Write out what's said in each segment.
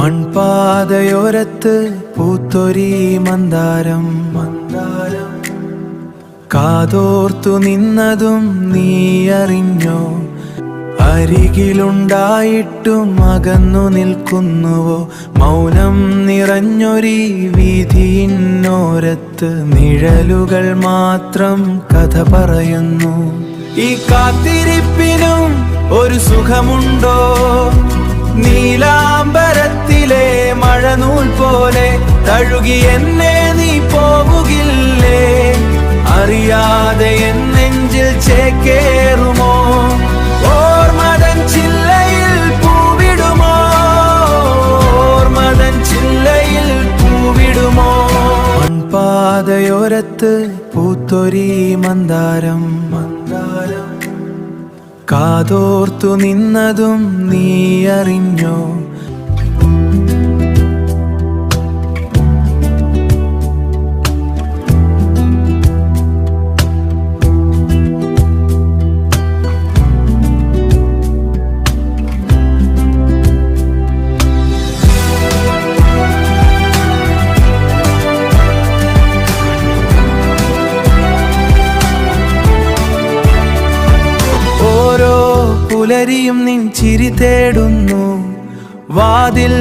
മൺപാതയോരത്ത് പൂത്തൊരി മന്ദാരം കാതോർത്തു നിന്നതും നീ അറിഞ്ഞോ? അരികിലുണ്ടായിട്ടും അകന്നു നിൽക്കുന്നുവോ? മൗനം നിറഞ്ഞൊരീ വീഥിയിന്നോരത്ത് നിഴലുകൾ മാത്രം കഥ പറയുന്നു. ഈ കാത്തിരിപ്പിനും ഒരു സുഖമുണ്ടോ? നീലാംബരത്തിലെ മഴനൂൽ പോലെ തഴുകി എന്നെ നീ പോകുകില്ലേ? അറിയാതെ എൻ നെഞ്ചിൽ ചേക്കേറുമോ? ഓർമ്മതൻ ചില്ലയിൽ പൂവിടുമോ? ഓർമ്മതൻ ചില്ലയിൽ പൂവിടുമോ? മൺപാതയോരത്ത് പൂത്തൊരി മന്ദാരം കാതോർത്തു നിന്നതും നീ അറിഞ്ഞോ? പുലരിയും നിൻ ചിരി തേടുന്നു, വാതിൽ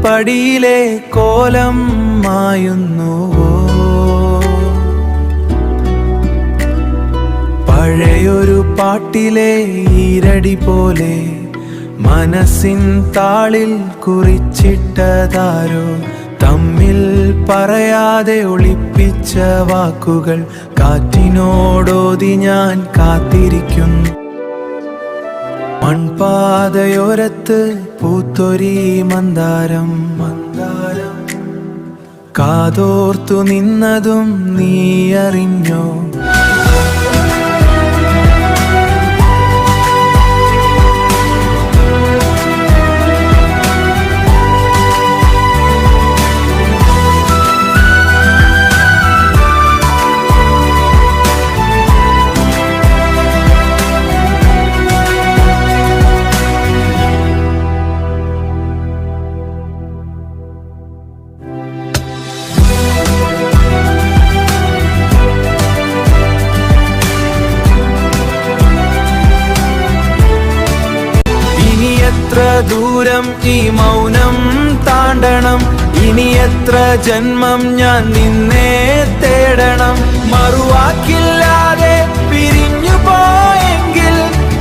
പടിയിലെ കോലം മായുന്നുവോ? പഴയൊരു പാട്ടിലെ ഈരടി പോലെ മനസ്സിൻ താളിൽ കുറിച്ചിട്ടതാരോ? തമ്മിൽ പറയാതെ ഒളിപ്പിച്ച വാക്കുകൾ കാറ്റിനോടോതി ഞാൻ കാത്തിരിക്കുന്നു. മൺപാതയോരത്ത് പൂത്തൊരി മന്ദാരം കാതോർത്തു നിന്നതും നീ അറിഞ്ഞോ? എത്ര ദൂരം ഈ മൗനം താണ്ടണം? ഇനി എത്ര ജന്മം ഞാൻ നിന്നെ തേടണം? മറുവാക്കില്ലാതെ പിരിഞ്ഞു പോയെങ്കിൽ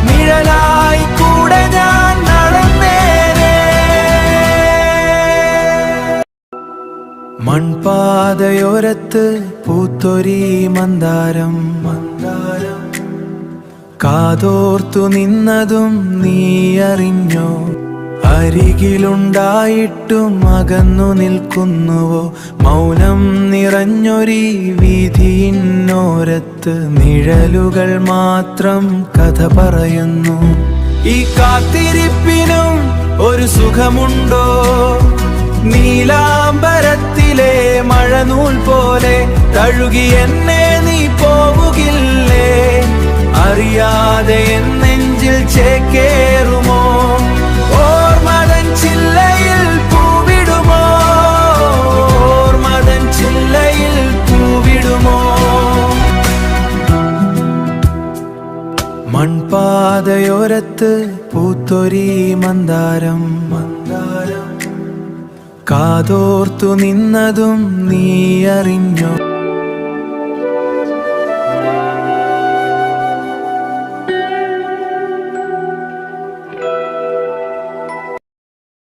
നിഴലായി കൂടെ ഞാൻ നടന്നേനെ. മൺപാതയോരത്ത് പൂത്തൊരി മന്ദാരം കാതോർത്തു നിന്നതും നീ അറിഞ്ഞോ? അരികിലുണ്ടായിട്ടും അകന്നു നിൽക്കുന്നുവോ? മൗനം നിറഞ്ഞൊരീ വീഥിയിന്നോരത്ത് നിഴലുകൾ മാത്രം കഥ പറയുന്നു. ഈ കാത്തിരിപ്പിനും ഒരു സുഖമുണ്ടോ? നീലാംബരത്തിലെ മഴനൂൽ പോലെ തഴുകി എന്നെ നീ പോകുകില്ലേ? അറിയാതെ എൻ നെഞ്ചിൽ ചേക്കേറുമോ? ഓർമ്മതൻ ചില്ലയിൽ പൂവിടുമോ? ഓർമ്മതൻ ചില്ലയിൽ പൂവിടുമോ? മൺപാതയോരത്ത് പൂത്തൊരി മന്ദാരം കാതോർത്തു നിന്നതും നീ അറിഞ്ഞോ?